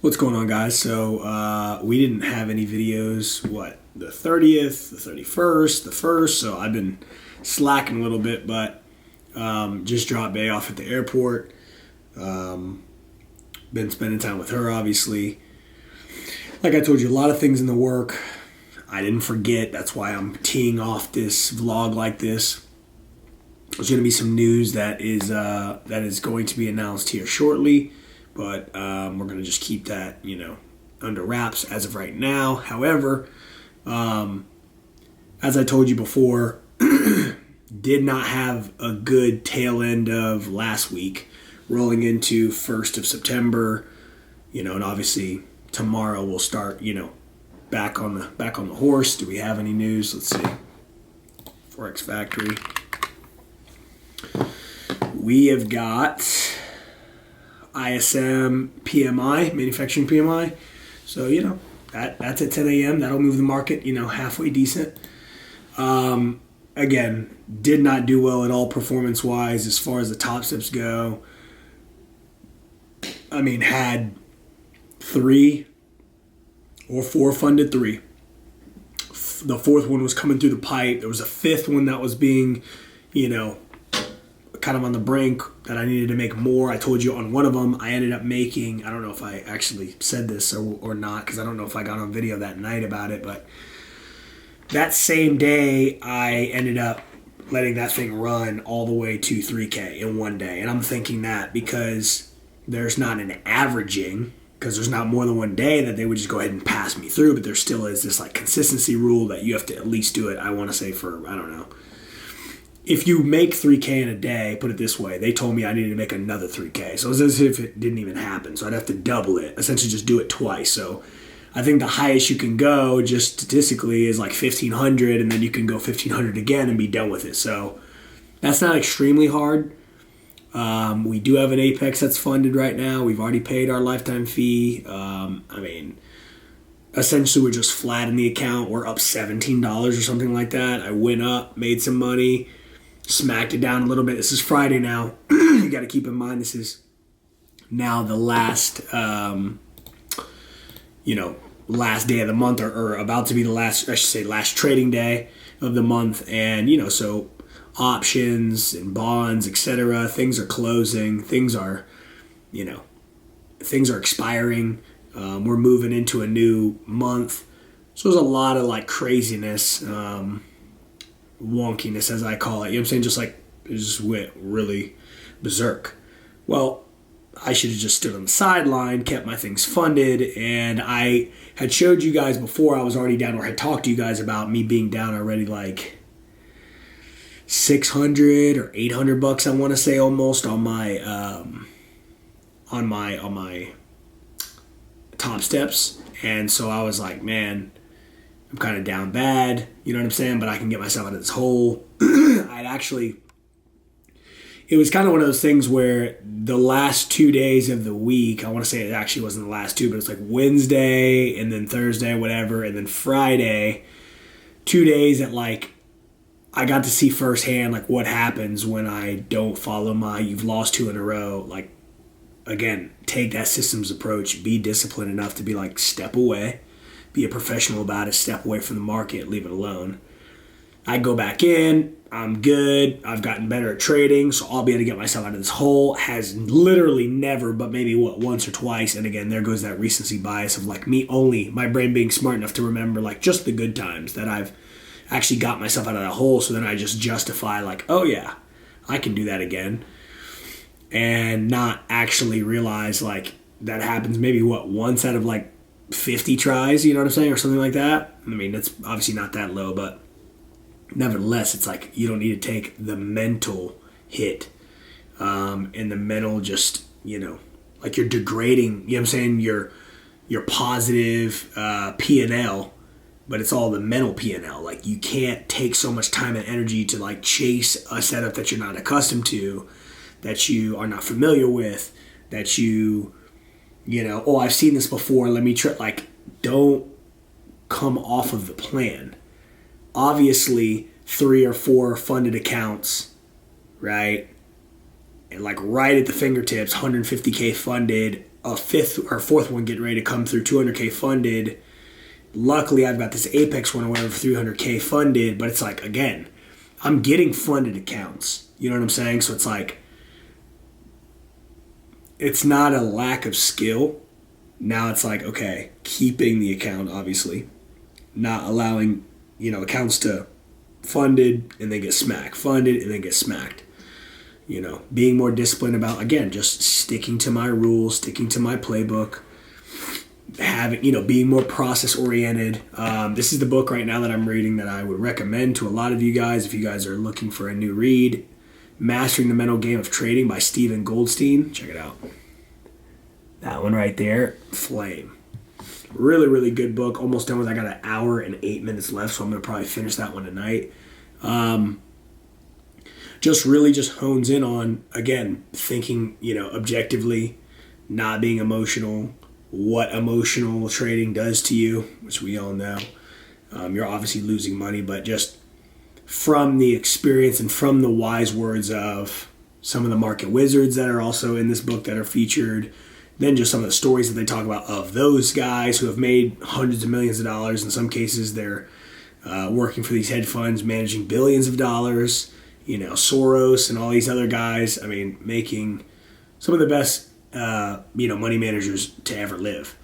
What's going on, guys? So we didn't have any videos, the 30th, the 31st, the 1st, so I've been slacking a little bit, but just dropped Bay off at the airport. Been spending time with her, obviously. Like I told you, a lot of things in the work. I didn't forget. That's why I'm teeing off this vlog like this. There's going to be some news that is going to be announced here shortly, but we're going to just keep that, under wraps as of right now. However, as I told you before, did not have a good tail end of last week, rolling into 1st of September, and obviously tomorrow we'll start, back on the horse. Do we have any news? Let's see. Forex Factory. We have got ISM PMI, manufacturing PMI. So, that's at 10 a.m. That'll move the market, halfway decent. Again, did not do well at all performance-wise as far as the top steps go. I mean, had 3 or 4 funded 3. The 4th one was coming through the pipe. There was a 5th one that was being, kind of on the brink that I needed to make more. I told you on one of them, I ended up making, I don't know if I actually said this or not, because I don't know if I got on video that night about it, but that same day, I ended up letting that thing run all the way to 3K in one day. And I'm thinking that because there's not an averaging, because there's not more than one day, that they would just go ahead and pass me through, but there still is this consistency rule that you have to at least do it, I want to say, for, I don't know. If you make 3K in a day, put it this way, they told me I needed to make another 3K. So it was as if it didn't even happen. So I'd have to double it, essentially just do it twice. So I think the highest you can go just statistically is 1,500, and then you can go 1,500 again and be done with it. So that's not extremely hard. We do have an Apex that's funded right now. We've already paid our lifetime fee. Essentially we're just flat in the account. We're up $17 or something like that. I went up, made some money, smacked it down a little bit. This is Friday now. You got to keep in mind this is now the last, last day of the month, or about to be the last trading day of the month. And, so options and bonds, etc., things are closing. Things are expiring. We're moving into a new month. So there's a lot of craziness, wonkiness, as I call it. You know what I'm saying? It just went really berserk. Well, I should have just stood on the sideline, kept my things funded, and I had showed you guys before I was already down, or had talked to you guys about me being down already $600 or $800, I want to say, almost on my top steps. And so I was like, man, I'm kind of down bad, you know what I'm saying? But I can get myself out of this hole. It was kind of one of those things where the last 2 days of the week, I want to say it actually wasn't the last 2, but it's Wednesday and then Thursday, whatever, and then Friday, 2 days that I got to see firsthand what happens when I don't follow you've lost 2 in a row. Again, take that systems approach, be disciplined enough to be step away, be a professional about it, step away from the market, leave it alone. I go back in, I'm good, I've gotten better at trading, so I'll be able to get myself out of this hole. Has literally never, but maybe once or twice, and again, there goes that recency bias of my brain being smart enough to remember just the good times that I've actually got myself out of that hole, so then I just justify oh yeah, I can do that again. And not actually realize that happens maybe once out of 50 tries, you know what I'm saying, or something like that. I mean, it's obviously not that low, but nevertheless, it's you don't need to take the mental hit, and the mental just, you're degrading, you know what I'm saying, your positive P&L, but it's all the mental P&L. You can't take so much time and energy to chase a setup that you're not accustomed to, that you are not familiar with, that I've seen this before, let me try. Don't come off of the plan. Obviously, 3 or 4 funded accounts, right? And right at the fingertips, 150K funded, a fifth or fourth one getting ready to come through, 200K funded. Luckily, I've got this Apex one or whatever, 300K funded, but it's like, again, I'm getting funded accounts. You know what I'm saying? So it's like, it's not a lack of skill. Now it's like, okay, keeping the account, obviously, not allowing, accounts to funded and then get smacked, funded and then get smacked. Being more disciplined about, again, just sticking to my rules, sticking to my playbook, being more process oriented. This is the book right now that I'm reading that I would recommend to a lot of you guys if you guys are looking for a new read. Mastering the Mental Game of Trading by Stephen Goldstein. Check it out. That one right there, flame. Really, really good book. Almost done with. I got an hour and 8 minutes left, so I'm going to probably finish that one tonight. Just hones in on, again, thinking, objectively, not being emotional, what emotional trading does to you, which we all know. You're obviously losing money, but just from the experience and from the wise words of some of the market wizards that are also in this book that are featured, then just some of the stories that they talk about of those guys who have made hundreds of millions of dollars. In some cases, they're working for these hedge funds, managing billions of dollars. Soros and all these other guys, making some of the best, money managers to ever live.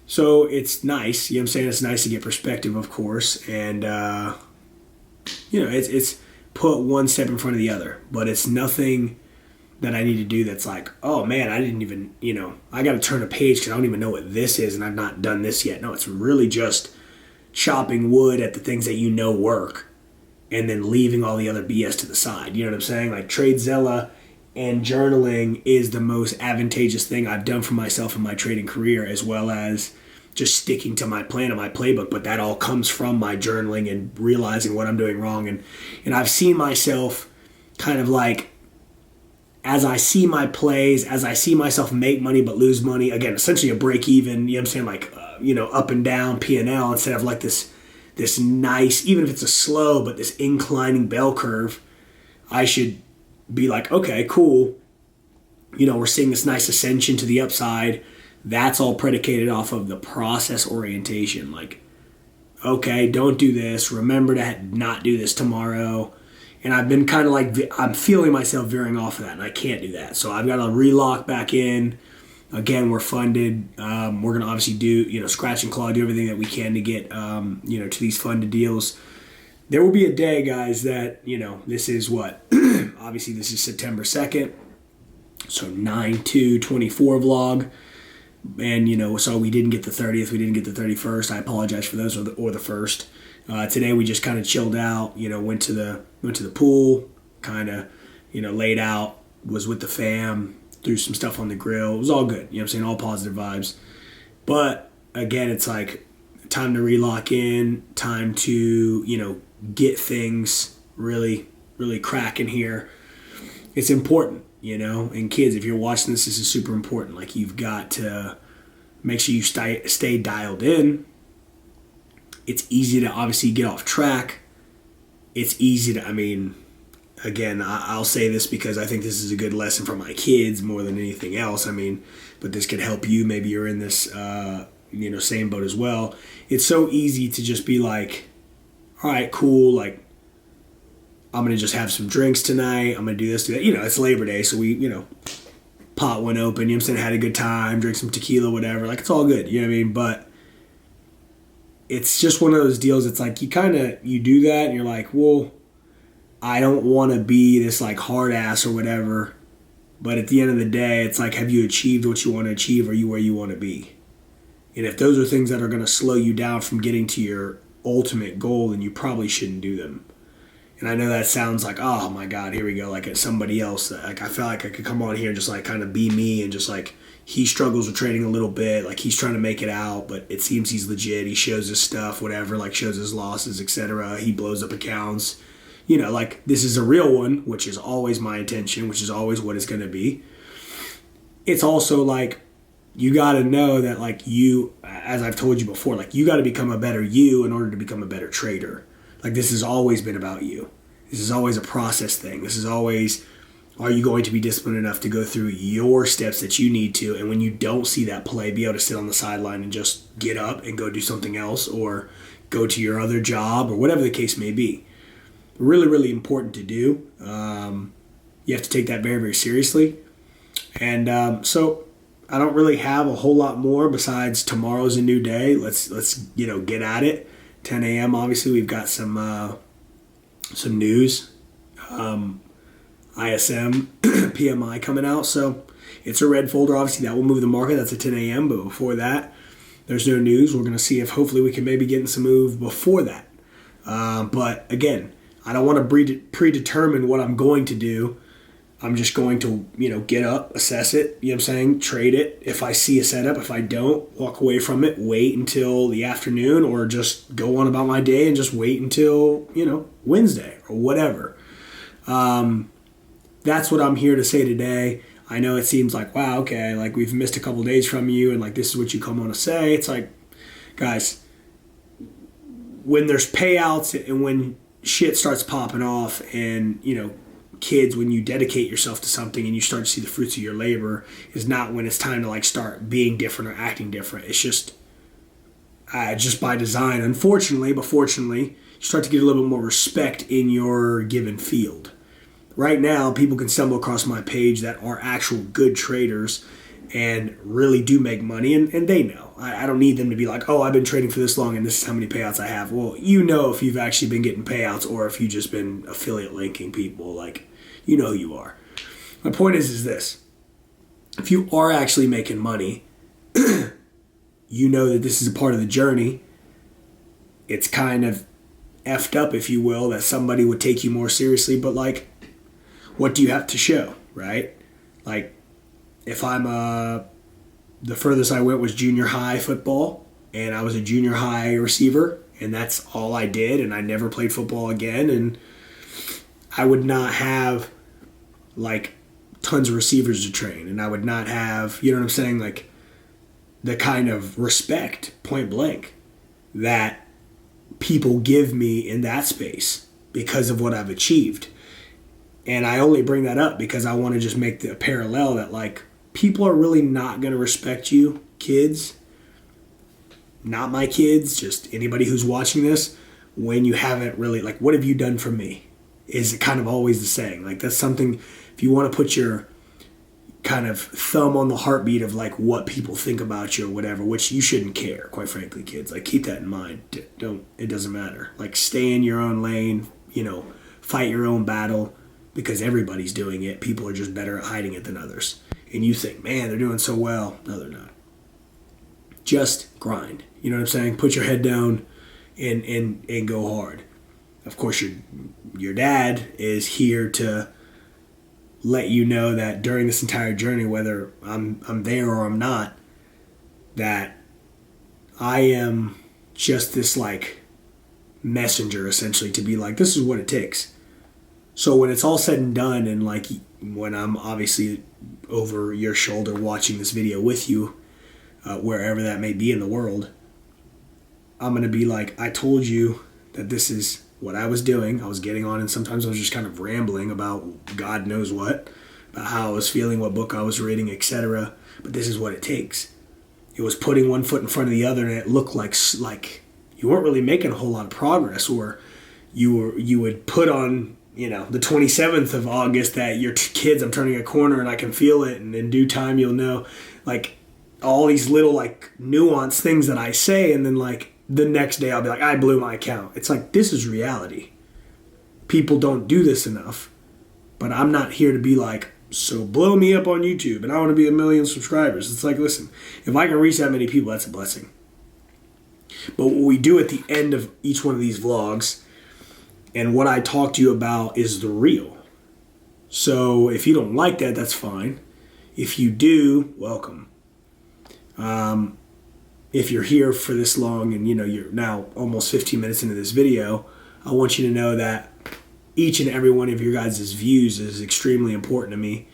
So it's nice, I'm saying? It's nice to get perspective, of course, and, it's put one step in front of the other, but it's nothing that I need to do that's like, oh man, I didn't even, I got to turn a page because I don't even know what this is and I've not done this yet. No, it's really just chopping wood at the things that work and then leaving all the other BS to the side. You know what I'm saying? Like TradeZella and journaling is the most advantageous thing I've done for myself in my trading career, as well as just sticking to my plan and my playbook. But that all comes from my journaling and realizing what I'm doing wrong. And I've seen myself kind of like, as I see my plays, as I see myself make money but lose money, again, essentially a break even, like, up and down P&L instead of like this nice, even if it's a slow, but this inclining bell curve, I should be like, okay, cool. We're seeing this nice ascension to the upside. That's all predicated off of the process orientation. Like, okay, don't do this. Remember to not do this tomorrow. And I've been kind of like, I'm feeling myself veering off of that, and I can't do that. So I've got to relock back in. Again, we're funded. We're going to obviously do, scratch and claw, do everything that we can to get, to these funded deals. There will be a day, guys, that, this is what? Obviously, this is September 2nd. So 9/2/24 vlog. And, so we didn't get the 30th. We didn't get the 31st. I apologize for those or the 1st. Today we just kind of chilled out, went to the pool, kind of, laid out, was with the fam, threw some stuff on the grill. It was all good. All positive vibes. But again, it's like time to relock in, time to, get things really, really cracking here. It's important, and kids, if you're watching this is super important. Like, you've got to make sure you stay dialed in. It's easy to obviously get off track. It's easy to, again, I'll say this because I think this is a good lesson for my kids more than anything else. But this could help you. Maybe you're in this, same boat as well. It's so easy to just be like, all right, cool. Like, I'm going to just have some drinks tonight. I'm going to do this, do that. It's Labor Day, so we, pot one open. Had a good time, drink some tequila, whatever. Like, it's all good. But it's just one of those deals. It's like you do that and you're like, well, I don't want to be this like hard ass or whatever. But at the end of the day, it's like, have you achieved what you want to achieve? Are you where you want to be? And if those are things that are going to slow you down from getting to your ultimate goal, then you probably shouldn't do them. And I know that sounds like, oh my God, here we go. Like, it's somebody else. Like, I feel like I could come on here and just like kind of be me and just like, he struggles with trading a little bit, like he's trying to make it out, but it seems he's legit. He shows his stuff, whatever, like shows his losses, etc. He blows up accounts. Like, this is a real one, which is always my intention, which is always what it's going to be. It's also like, you got to know that, like, you, as I've told you before, like, you got to become a better you in order to become a better trader. Like, this has always been about you. This is always a process thing. This is always Are you going to be disciplined enough to go through your steps that you need to? And when you don't see that play, be able to sit on the sideline and just get up and go do something else, or go to your other job, or whatever the case may be. Really, really important to do. You have to take that very, very seriously. And so I don't really have a whole lot more besides tomorrow's a new day. Let's get at it. 10 a.m. Obviously, we've got some news. ISM PMI coming out, so it's a red folder. Obviously, that will move the market. That's at 10 a.m. But before that, there's no news. We're going to see if hopefully we can maybe get in some move before that. But again, I don't want to predetermine what I'm going to do. I'm just going to, get up, assess it, trade it. If I see a setup, if I don't, walk away from it, wait until the afternoon, or just go on about my day and just wait until, Wednesday or whatever. That's what I'm here to say today. I know it seems like, wow, okay, like we've missed a couple of days from you and like this is what you come on to say. It's like, guys, when there's payouts and when shit starts popping off and, kids, when you dedicate yourself to something and you start to see the fruits of your labor, is not when it's time to like start being different or acting different. It's just by design, unfortunately, but fortunately, you start to get a little bit more respect in your given field. Right now, people can stumble across my page that are actual good traders and really do make money, and they know. I don't need them to be like, oh, I've been trading for this long and this is how many payouts I have. Well, if you've actually been getting payouts or if you've just been affiliate linking people, like, who you are. My point is this. If you are actually making money, you know that this is a part of the journey. It's kind of effed up, if you will, that somebody would take you more seriously, but like, what do you have to show, right? Like, if I'm the furthest I went was junior high football, and I was a junior high receiver, and that's all I did, and I never played football again, and I would not have, like, tons of receivers to train, and I would not have, like, the kind of respect, point blank, that people give me in that space because of what I've achieved. And I only bring that up because I want to just make the parallel that, like, people are really not going to respect you, kids. Not my kids, just anybody who's watching this, when you haven't really, like, what have you done for me? Is kind of always the saying. Like, that's something, if you want to put your kind of thumb on the heartbeat of, like, what people think about you or whatever, which you shouldn't care, quite frankly, kids. Like, keep that in mind. It doesn't matter. Like, stay in your own lane, fight your own battle. Because everybody's doing it. People are just better at hiding it than others. And you think, man, they're doing so well. No, they're not. Just grind. You know what I'm saying? Put your head down and go hard. Of course, your dad is here to let you know that during this entire journey, whether I'm there or I'm not, that I am just this, like, messenger, essentially, to be like, this is what it takes. So when it's all said and done, and like when I'm obviously over your shoulder watching this video with you, wherever that may be in the world, I'm going to be like, I told you that this is what I was doing. I was getting on, and sometimes I was just kind of rambling about God knows what, about how I was feeling, what book I was reading, etc. But this is what it takes. It was putting one foot in front of the other, and it looked like you weren't really making a whole lot of progress, or you would put on, the 27th of August that your kids, I'm turning a corner and I can feel it, and in due time you'll know, like, all these little, like, nuanced things that I say, and then, like, the next day I'll be like, I blew my account. It's like, this is reality. People don't do this enough, but I'm not here to be like, so blow me up on YouTube and I want to be 1 million subscribers. It's like, listen, if I can reach that many people, that's a blessing. But what we do at the end of each one of these vlogs, and what I talk to you about, is the real. So if you don't like that, that's fine. If you do, welcome. If you're here for this long and you're now almost 15 minutes into this video, I want you to know that each and every one of your guys' views is extremely important to me.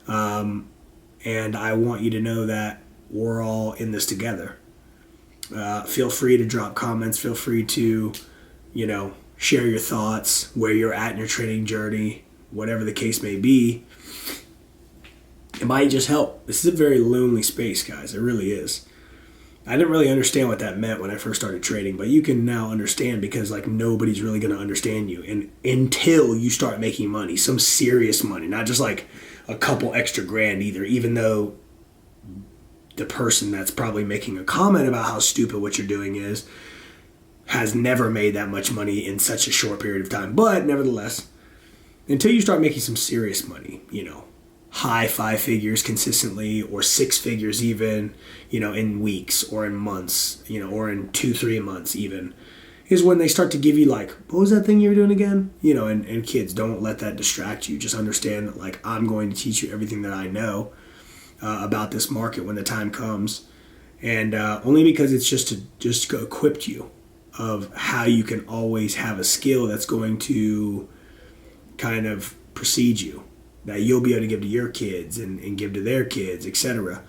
And I want you to know that we're all in this together. Feel free to drop comments. Feel free to, share your thoughts, where you're at in your trading journey, whatever the case may be, it might just help. This is a very lonely space, guys. It really is. I didn't really understand what that meant when I first started trading, but you can now understand, because like nobody's really going to understand you, and until you start making money, some serious money, not just like a couple extra grand either, even though the person that's probably making a comment about how stupid what you're doing is has never made that much money in such a short period of time. But nevertheless, until you start making some serious money, high 5 figures consistently, or 6 figures even, in weeks or in months, or in 2-3 months even, is when they start to give you like, what was that thing you were doing again? And kids, don't let that distract you. Just understand that like, I'm going to teach you everything that I know about this market when the time comes. And only because it's just to equip you of how you can always have a skill that's going to kind of precede you, that you'll be able to give to your kids and give to their kids, etc.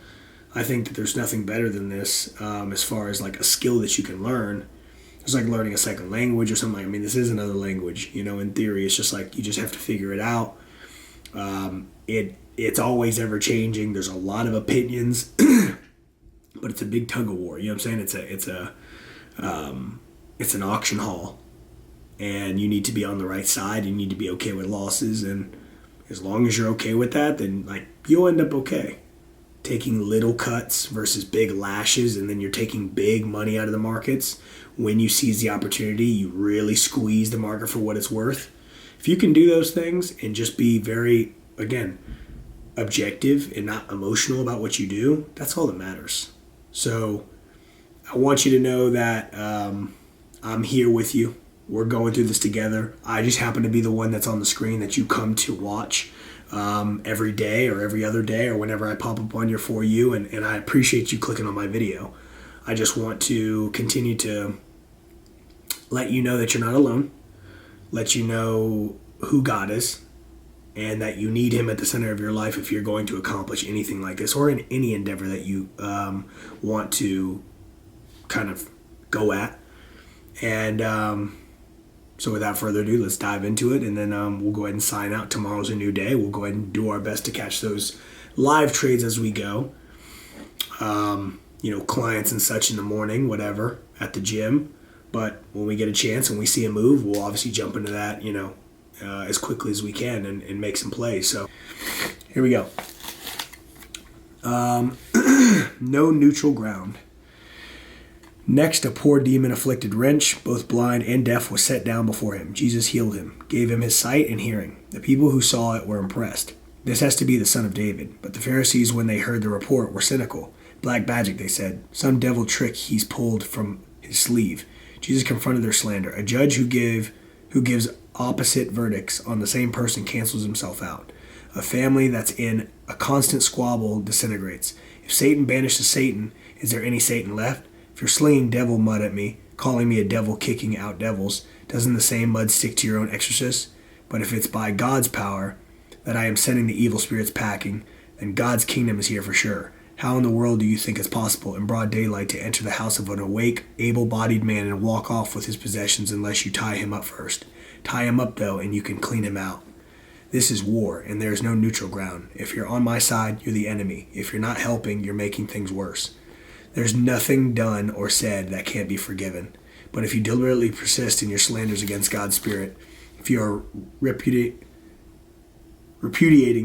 I think that there's nothing better than this as far as like a skill that you can learn. It's like learning a second language or something. I mean, this is another language, in theory. It's just like you just have to figure it out. It's always ever changing. There's a lot of opinions, but it's a big tug of war. You know what I'm saying? It's an auction hall, and you need to be on the right side. You need to be okay with losses, and as long as you're okay with that, then like you'll end up okay. Taking little cuts versus big lashes, and then you're taking big money out of the markets. When you seize the opportunity, you really squeeze the market for what it's worth. If you can do those things and just be very, again, objective and not emotional about what you do, that's all that matters. So I want you to know that I'm here with you. We're going through this together. I just happen to be the one that's on the screen that you come to watch every day or every other day or whenever I pop up on your For You, and I appreciate you clicking on my video. I just want to continue to let you know that you're not alone, let you know who God is, and that you need Him at the center of your life if you're going to accomplish anything like this or in any endeavor that you want to kind of go at. And so without further ado, let's dive into it, and then we'll go ahead and sign out. Tomorrow's a new day. We'll go ahead and do our best to catch those live trades as we go. Clients and such in the morning, whatever, at the gym. But when we get a chance and we see a move, we'll obviously jump into that, as quickly as we can and make some plays. So here we go. No neutral ground. Next, a poor demon-afflicted wretch, both blind and deaf, was set down before him. Jesus healed him, gave him his sight and hearing. The people who saw it were impressed. This has to be the Son of David. But the Pharisees, when they heard the report, were cynical. Black magic, they said. Some devil trick he's pulled from his sleeve. Jesus confronted their slander. A judge who gives opposite verdicts on the same person cancels himself out. A family that's in a constant squabble disintegrates. If Satan banishes Satan, is there any Satan left? If you're slinging devil mud at me, calling me a devil kicking out devils, doesn't the same mud stick to your own exorcist? But if it's by God's power that I am sending the evil spirits packing, then God's kingdom is here for sure. How in the world do you think it's possible in broad daylight to enter the house of an awake, able-bodied man and walk off with his possessions unless you tie him up first? Tie him up, though, and you can clean him out. This is war, and there is no neutral ground. If you're on my side, you're the enemy. If you're not helping, you're making things worse. There's nothing done or said that can't be forgiven. But if you deliberately persist in your slanders against God's Spirit, if you are repudiating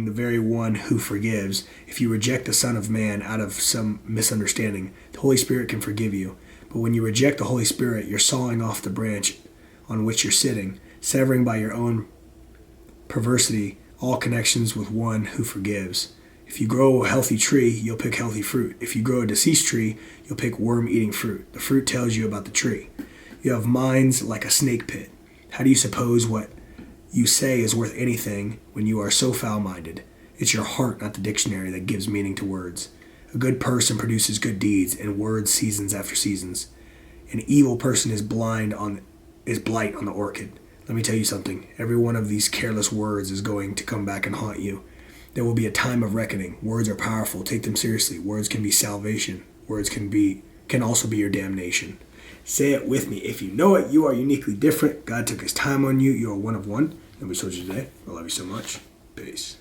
the very one who forgives, if you reject the Son of Man out of some misunderstanding, the Holy Spirit can forgive you. But when you reject the Holy Spirit, you're sawing off the branch on which you're sitting, severing by your own perversity all connections with one who forgives. If you grow a healthy tree, you'll pick healthy fruit. If you grow a deceased tree, you'll pick worm-eating fruit. The fruit tells you about the tree. You have minds like a snake pit. How do you suppose what you say is worth anything when you are so foul-minded? It's your heart, not the dictionary, that gives meaning to words. A good person produces good deeds and words seasons after seasons. An evil person is blight on the orchid. Let me tell you something. Every one of these careless words is going to come back and haunt you. There will be a time of reckoning. Words are powerful. Take them seriously. Words can be salvation. Words can also be your damnation. Say it with me. If you know it, you are uniquely different. God took his time on you. You are one of one. And we told you today. I love you so much. Peace.